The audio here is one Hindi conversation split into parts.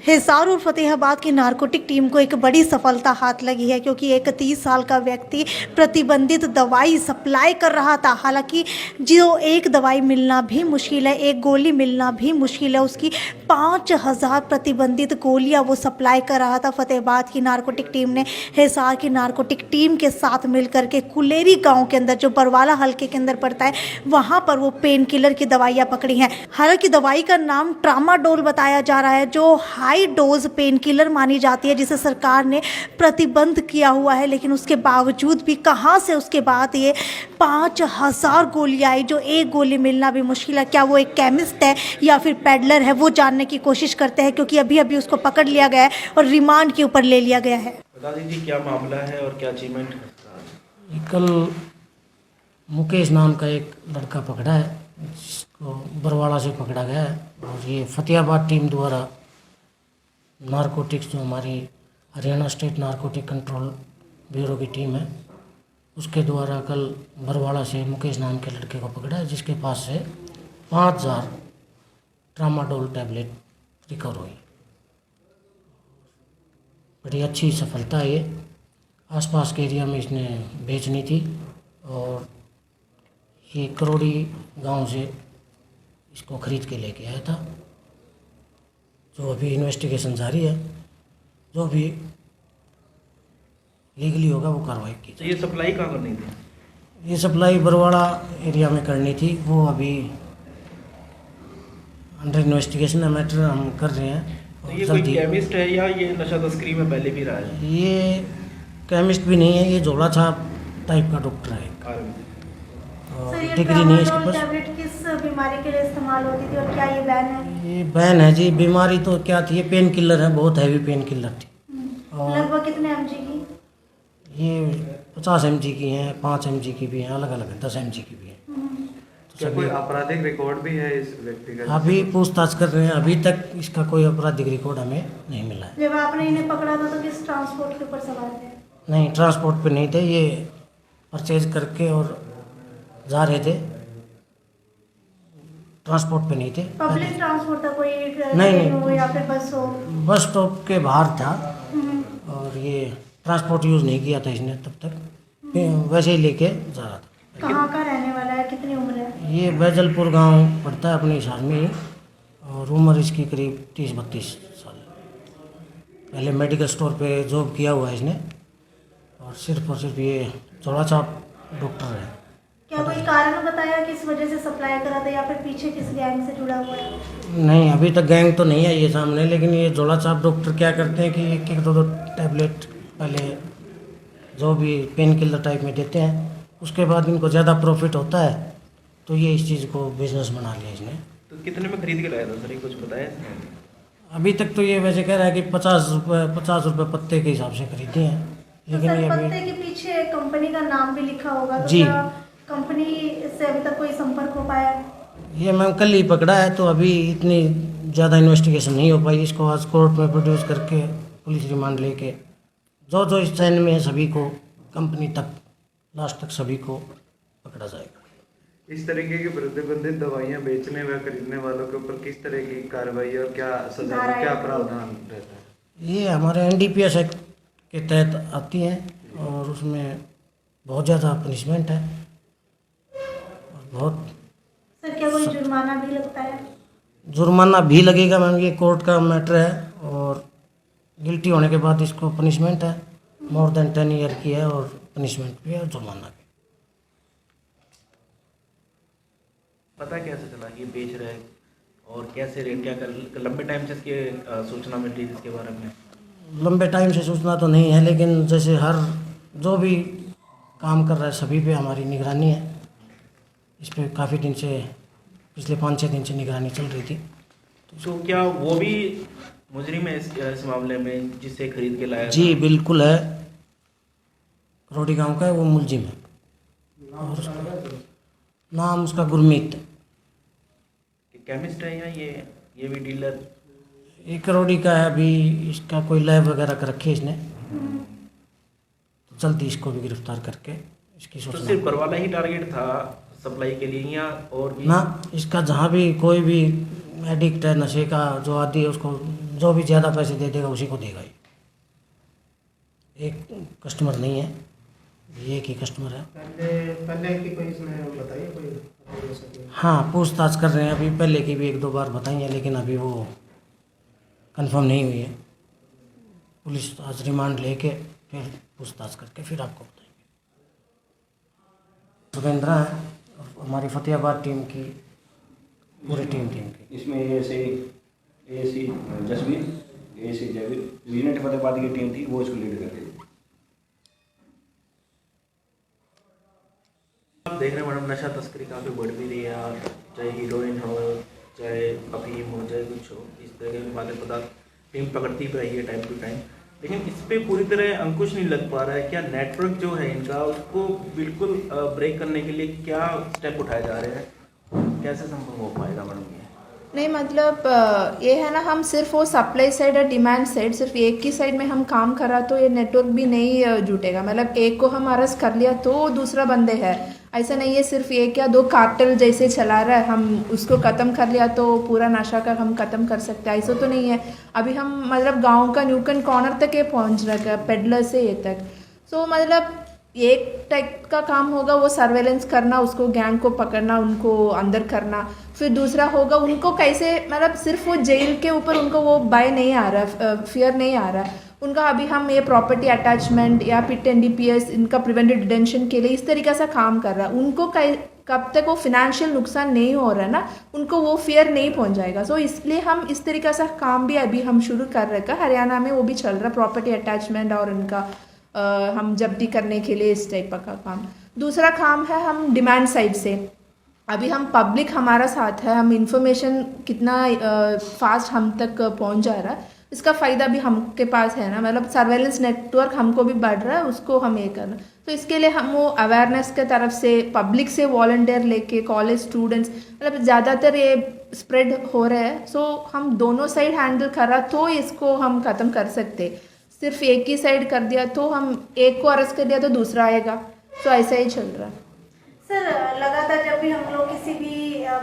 हिसार और फतेहाबाद की नारकोटिक टीम को एक बड़ी सफलता हाथ लगी है, क्योंकि एक 30 साल का व्यक्ति प्रतिबंधित दवाई सप्लाई कर रहा था। हालांकि जो एक दवाई मिलना भी मुश्किल है, एक गोली मिलना भी मुश्किल है, उसकी 5000 प्रतिबंधित गोलियां वो सप्लाई कर रहा था। फतेहाबाद की नारकोटिक टीम ने हिसार की नारकोटिक टीम के साथ मिलकर के कुलेरी गाँव के अंदर, जो बरवाला हल्के के अंदर पड़ता है, वहाँ पर वो पेन किलर की दवाइयाँ पकड़ी हैं। हालांकि दवाई का नाम ट्रामाडोल बताया जा रहा है, जो हाई डोज पेन किलर मानी जाती है, जिसे सरकार ने प्रतिबंध किया हुआ है। लेकिन उसके बावजूद भी कहां से उसके बाद ये 5000 गोलियां आई, जो एक गोली मिलना भी मुश्किल है। क्या वो एक केमिस्ट है या फिर पेडलर है, वो जानने की कोशिश करते हैं, क्योंकि अभी अभी उसको पकड़ लिया गया है और रिमांड के ऊपर ले लिया गया है। बता दीजिए क्या मामला है और क्या अचीवमेंट है। कल मुकेश नाम का एक लड़का पकड़ा है, जिसको बरवाड़ा से पकड़ा गया है, और ये फतेहाबाद टीम द्वारा नारकोटिक्स, जो हमारी Haryana state narcotic control bureau की टीम है, उसके द्वारा कल बरवाड़ा से मुकेश नाम के लड़के को पकड़ा है, जिसके पास से 5000 ट्रामाडोल टैबलेट रिकवर हुई। बड़ी अच्छी सफलता है ये। आसपास के एरिया में इसने बेचनी थी और ये करोड़ी गांव से इसको खरीद के लेके आया था। जो अभी इन्वेस्टिगेशन जारी है, जो भी लीगली होगा वो कार्रवाई की तो ये सप्लाई कहाँ करनी थी? ये सप्लाई बरवाड़ा एरिया में करनी थी, वो अभी अंडर इन्वेस्टिगेशन है, मैटर हम कर रहे हैं। तो ये कोई केमिस्ट है या ये नशा तस्करी में पहले भी रहा है? ये केमिस्ट भी नहीं है, ये झोला छाप टाइप का डॉक्टर है। डिग्री नहीं है इसके पास। टैबलेट किस बीमारी के लिए इस्तेमाल होती थी और क्या ये बैन है? ये बैन है जी। बीमारी तो क्या थी, ये पेन किलर है, बहुत हैवी पेन किलर थी। और लगभग कितने mg की? ये 50 mg की हैं, 5 mg की भी हैं, अलग अलग है, 10 mg की भी है। क्या कोई आपराधिक रिकॉर्ड भी है इस व्यक्ति का? अभी पूछताछ कर रहे हैं, अभी तक इसका कोई आपराधिक रिकॉर्ड हमें नहीं मिला है। जब आपने इन्हें पकड़ा था तो किस ट्रांसपोर्ट के ऊपर सवार थे? नहीं, ट्रांसपोर्ट पे नहीं थे, ये परचेज करके और जा रहे थे, ट्रांसपोर्ट पे नहीं थे। पब्लिक ट्रांसपोर्ट था, कोई नहीं, ट्रेन हो या फिर बस हो? बस स्टॉप के बाहर था और ये ट्रांसपोर्ट यूज़ नहीं किया था इसने तब तक, वैसे ही लेके जा रहा था। कहाँ का रहने वाला है, कितनी उम्र है? ये बैजलपुर गांव पड़ता है अपने हिसार में ही, और उम्र इसकी करीब 30-32 साल। पहले मेडिकल स्टोर पे जॉब किया हुआ है इसने, और सिर्फ ये चौड़ा चाप डॉक्टर है। क्या कोई कारण बताया किस वजह से सप्लाई करा था, या फिर पीछे किस गैंग से जुड़ा हुआ है? नहीं, अभी तक गैंग तो नहीं आई है सामने, लेकिन ये झोला छाप डॉक्टर क्या करते हैं कि एक एक दो टैबलेट पहले जो भी पेन किलर टाइप में देते हैं, उसके बाद इनको ज़्यादा प्रॉफिट होता है, तो ये इस चीज़ को बिजनेस बना लिया इसने। तो कितने में खरीद के लाया था सर, ये कुछ बताया इसने? अभी तक तो ये वैसे कह रहा है कि 50 रुपये पत्ते के हिसाब से खरीदे हैं, लेकिन ये पत्ते अभी के पीछे कंपनी का नाम भी लिखा होगा, तो जी। क्या कंपनी से अभी तक कोई संपर्क हो पाया? ये मैम कल ही पकड़ा है, तो अभी इतनी ज़्यादा इन्वेस्टिगेशन नहीं हो पाई। इसको आज कोर्ट में प्रोड्यूस करके पुलिस रिमांड लेके जो जो इस चैन में है सभी को, कंपनी तक लास्ट तक सभी को पकड़ा जाएगा। इस तरीके की प्रतिबंधित दवाइयां बेचने व खरीदने वालों के ऊपर किस तरह की कार्रवाई और क्या सजा, क्या प्रावधान रहता है? ये हमारे NDPS एक्ट के तहत आती हैं, और उसमें बहुत ज़्यादा पनिशमेंट है और बहुत। सर क्या कोई जुर्माना भी लगता है? जुर्माना भी लगेगा मैम, ये कोर्ट का मैटर है, और गिल्टी होने के बाद इसको पनिशमेंट है, मोर देन 10 ईयर की है, और पनिशमेंट भी है और जुर्माना भी। पता कैसे चला कि ये बेच रहे हैं और कैसे रेट, क्या कर लंबे टाइम से इसकी सूचना मिल रही है इसके बारे में? लंबे टाइम से सूचना तो नहीं है, लेकिन जैसे हर जो भी काम कर रहा है सभी पे हमारी निगरानी है। इस पर काफ़ी दिन से, पिछले 5-6 दिन से निगरानी चल रही थी। तो क्या वो भी मुजरिम है इस मामले में जिससे खरीद के लाया? जी बिल्कुल है, करोड़ी गांव का है, वो मुलजिम है। और नाम उसका गुरमीत है। केमिस्ट है या ये भी डीलर? एक करोड़ी का है, अभी इसका कोई लैब वगैरह कर रखी है इसने, तो जल्दी इसको भी गिरफ्तार करके इसकी तो सूचना। सिर्फ बरवाला ही टारगेट था सप्लाई के लिए या और भी? ना, इसका जहाँ भी कोई भी एडिक्ट है नशे का, जो आदि है, उसको जो भी ज़्यादा पैसे दे देगा उसी को देगा ये। एक कस्टमर नहीं है, ये एक ही कस्टमर है। पहले की कोई इसने बताइए कोई? हाँ, पूछताछ कर रहे हैं अभी, पहले की भी 1-2 बार बताई है, लेकिन अभी वो कंफर्म नहीं हुई है। पुलिस आज रिमांड लेके फिर पूछताछ करके फिर आपको बताएंगे। सुरेंद्रा है और हमारी फतेहाबाद टीम की पूरी टीम की। इसमें AC Jasvir, AC Jaiveer, unit Fatehabad की टीम थी, वो इसको लीड कर रही थी। आप देख रहे हैं मैडम, नशा तस्करी काफ़ी बढ़ भी रही है, और चाहे हीरोइन हो, चाहे अफीम हो, चाहे कुछ हो, इस तरह के मादक पदार्थ टीम पकड़ती भी रही है टाइम टू टाइम, लेकिन इस पर पूरी तरह अंकुश नहीं लग पा रहा है। क्या नेटवर्क जो है इनका, उसको बिल्कुल ब्रेक करने के लिए क्या स्टेप उठाए जा रहे हैं? कैसे संभव हो पाएगा मैडम ये? नहीं मतलब ये है ना, हम सिर्फ वो सप्लाई साइड और डिमांड साइड, सिर्फ एक ही साइड में हम काम करा तो ये नेटवर्क भी नहीं जुटेगा। मतलब एक को हम अरेस्ट कर लिया तो दूसरा बंदे है, ऐसा नहीं है सिर्फ एक या दो कार्टेल जैसे चला रहा है, हम उसको ख़त्म कर लिया तो पूरा नशा का हम ख़त्म कर सकते हैं, ऐसा तो नहीं है। अभी हम मतलब गांव का न्यूकन कॉर्नर तक ये पहुंच रहा है, पेडलर से ये तक। सो मतलब एक टाइप का काम होगा वो सर्वेलेंस करना, उसको गैंग को पकड़ना, उनको अंदर करना। फिर दूसरा होगा उनको कैसे, मतलब सिर्फ वो जेल के ऊपर उनको वो भय नहीं आ रहा, फियर नहीं आ रहा उनका। अभी हम ये प्रॉपर्टी अटैचमेंट या पिट NDPS इनका प्रिवेंटिव डिटेंशन के लिए इस तरीक़े से काम कर रहा है। उनको कब तक वो फिनेंशियल नुकसान नहीं हो रहा है ना, उनको वो फियर नहीं पहुंच जाएगा। सो इसलिए हम इस तरीक़े से काम भी अभी हम शुरू कर रखा, हरियाणा में वो भी चल रहा, प्रॉपर्टी अटैचमेंट और उनका हम जब्ती करने के लिए इस टाइप का काम। दूसरा काम है हम डिमांड साइड से, अभी हम पब्लिक हमारा साथ है, हम इंफॉर्मेशन कितना फास्ट हम तक पहुंच जा रहा है, इसका फ़ायदा भी हमके पास है ना। मतलब सर्वेलेंस नेटवर्क हमको भी बढ़ रहा है, उसको हम ये करना। तो इसके लिए हम वो अवेयरनेस के तरफ से पब्लिक से वॉलंटियर लेके कॉलेज स्टूडेंट्स, मतलब ज़्यादातर ये स्प्रेड हो रहा है। सो हम दोनों साइड हैंडल कर रहा तो इसको हम ख़त्म कर सकते। सिर्फ एक ही साइड कर दिया तो हम एक को अरेस्ट कर दिया तो दूसरा आएगा, तो ऐसा ही चल रहा है। सर लगातार जब भी हम लोग किसी भी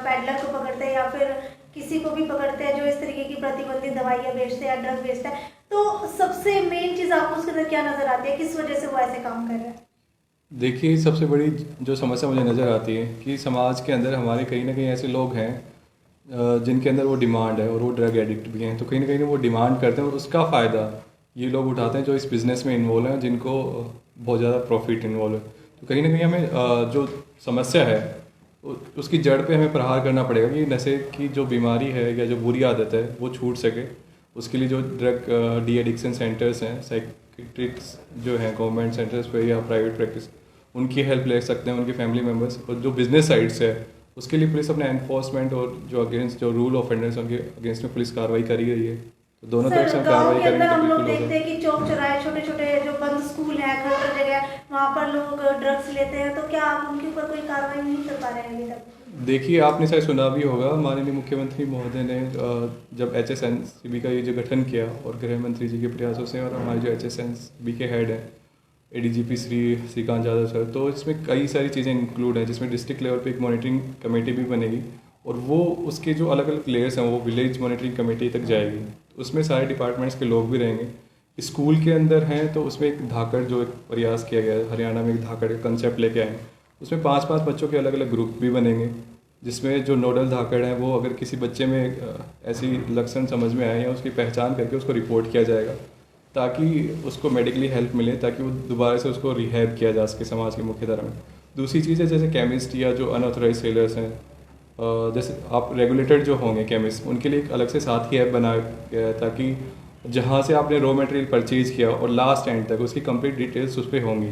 पैडलर को पकड़ते हैं या फिर किसी को भी पकड़ते हैं जो इस तरीके की प्रतिबंधित दवाइयाँ बेचते हैं या ड्रग बेचता है, तो सबसे मेन चीज़ आपको उसके अंदर क्या नज़र आती है, किस वजह से वो ऐसे काम कर रहा है? देखिए, सबसे बड़ी जो समस्या मुझे नज़र आती है कि समाज के अंदर हमारे कहीं ना कहीं ऐसे लोग हैं जिनके अंदर वो डिमांड है और वो ड्रग एडिक्ट भी हैं, तो कहीं ना कहीं वो डिमांड करते हैं और उसका फ़ायदा ये लोग उठाते हैं जो इस बिज़नेस में इन्वॉल्व हैं, जिनको बहुत ज़्यादा प्रॉफिट इन्वॉल्व है। तो कहीं ना कहीं हमें जो समस्या है उसकी जड़ पे हमें प्रहार करना पड़ेगा कि नशे की जो बीमारी है या जो बुरी आदत है वो छूट सके। उसके लिए जो ड्रग डी एडिक्शन सेंटर्स हैं, साइकेट्रिक्स जो हैं गवर्नमेंट सेंटर्स पे या प्राइवेट प्रैक्टिस, उनकी हेल्प ले सकते हैं, उनके फैमिली मेम्बर्स। और जो बिजनेस साइड्स है उसके लिए पुलिस अपने एनफोर्समेंट और जो अगेंस्ट जो रूल ऑफेंडर्स उनके अगेंस्ट में पुलिस कार्रवाई कर ही रही है। तो दोनों तरफ से कार्रवाई करेंगे तो हम लोग बिल्कुल देखते हैं कि चौक चौराहे छोटे छोटे जो बंद स्कूल है, खतर जगह, वहाँ पर लोग ड्रग्स लेते हैं, तो क्या आप उनके ऊपर कोई कार्रवाई नहीं कर पा रहे हैं अभी तक? देखिए, आपने शायद सुना भी होगा, माननीय मुख्यमंत्री महोदय ने जब HSNCB का ये जो गठन किया और गृह मंत्री जी के प्रयासों से और हमारे जो HSNCB के हेड हैं ADGP श्री श्रीकांत यादव सर, तो इसमें कई सारी चीज़ें इंक्लूड हैं, जिसमें डिस्ट्रिक्ट लेवल पे एक मॉनिटरिंग कमेटी भी बनेगी और वो उसके जो अलग अलग लेयर्स हैं वो विलेज मॉनिटरिंग कमेटी तक जाएगी। उसमें सारे डिपार्टमेंट्स के लोग भी रहेंगे। स्कूल के अंदर हैं तो उसमें एक धाकड़ जो एक प्रयास किया गया है, हरियाणा में एक धाकड़ का कंसेप्ट लेके आए, उसमें 5-5 बच्चों के अलग अलग ग्रुप भी बनेंगे, जिसमें जो नोडल धाकड़ हैं वो अगर किसी बच्चे में ऐसी लक्षण समझ में आए या उसकी पहचान करके उसको रिपोर्ट किया जाएगा ताकि उसको मेडिकली हेल्प मिले, ताकि वो दोबारा से उसको रिहैब किया जा सके समाज की मुख्य धारा में। दूसरी चीज़ है जैसे केमिस्ट या जो अनऑथराइज सेलर्स हैं, जैसे आप रेगुलेटेड जो होंगे केमिस्ट, उनके लिए एक अलग से साथ ही ऐप बनाया गया है ताकि जहाँ से आपने रॉ मटेरियल परचेज़ किया और लास्ट एंड तक उसकी कंप्लीट डिटेल्स उस पर होंगी,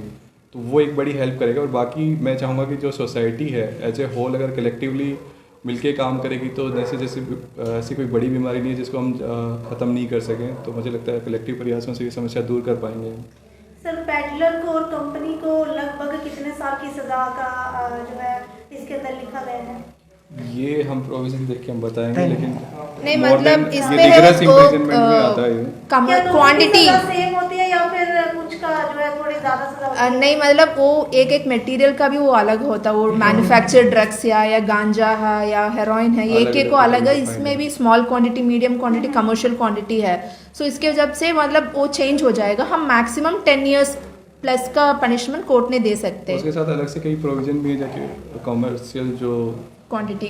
तो वो एक बड़ी हेल्प करेगा। और बाकी मैं चाहूँगा कि जो सोसाइटी है एज ए होल अगर कलेक्टिवली मिलके काम करेगी तो जैसे ऐसी कोई बड़ी बीमारी नहीं है जिसको हम ख़त्म नहीं कर सकें, तो मुझे लगता है कलेक्टिव प्रयासों से ये समस्या दूर कर पाएंगे। सर पैडलर को और कंपनी को लगभग कितने साल की सज़ा का जो है इसके अंदर लिखा गया है? ये हम प्रोविजन देख के हम बताएंगे, लेकिन नहीं मतलब इसमें है है वो क्वांटिटी सेम होती है या फिर कुछ का जो है थोड़ी ज़्यादा से ज़्यादा नहीं मतलब वो एक एक मटेरियल का भी वो अलग होता है, वो मैन्युफैक्चर्ड ड्रग्स या गांजा है या हेरोइन है, ये एक एक को अलग है। इसमें भी small quantity, medium quantity, commercial quantity है। सो इसके जब से मतलब वो चेंज हो जाएगा, हम मैक्सिमम 10 years प्लस का पनिशमेंट कोर्ट ने दे सकते हैं। उसके साथ अलग से कई प्रोविजन भी है, जाके कॉमर्शियल जो क्वांटिटी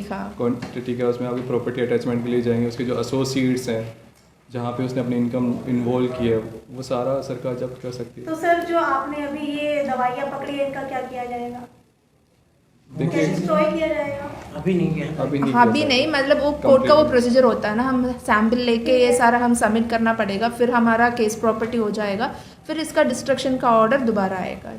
का उसमें अभी प्रॉपर्टी अटैचमेंट के लिए जाएंगे, उसके जो एसोसिएट्स हैं जहाँ पे उसने अपनी इनकम इन्वॉल्व की है, वो सारा सरकार जब्त कर सकती है। तो सर जो आपने अभी ये दवाइयाँ पकड़ी है, इनका क्या किया जाएगा? देखिए डिस्ट्रॉय किया जाएगा? अभी नहीं किया। अभी नहीं हाँ किया भी था। नहीं, मतलब वो कोर्ट का वो प्रोसीजर होता है ना, हम सैंपल लेके ये सारा हम सबमिट करना पड़ेगा, फिर हमारा केस प्रॉपर्टी हो जाएगा, फिर इसका डिस्ट्रक्शन का ऑर्डर दोबारा आएगा।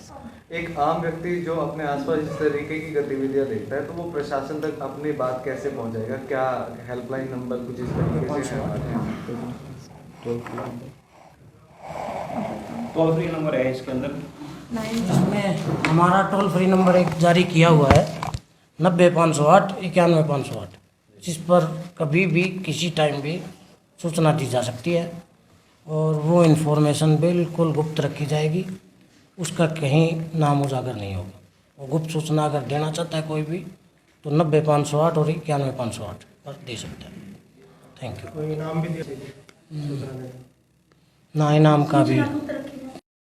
एक आम व्यक्ति जो अपने आसपास इस तरीके की गतिविधियां देखता है तो वो प्रशासन तक अपनी बात कैसे पहुंचाएगा? क्या हेल्पलाइन नंबर कुछ इस तरीके से है? टोल फ्री नंबर है इसके अंदर। इसमें हमारा टोल फ्री नंबर एक जारी किया हुआ है 90-508 91-508, जिस पर कभी भी किसी टाइम भी सूचना दी जा सकती है और वो इन्फॉर्मेशन बिल्कुल गुप्त रखी जाएगी, उसका कहीं नाम उजागर नहीं होगा। वो गुप्त सूचना अगर देना चाहता है कोई भी तो 90-508 और 91-508 पर दे सकता है। Thank you. कोई नाम भी दिया सूचना में। ना इनाम का भी सूचना गुप्त रखी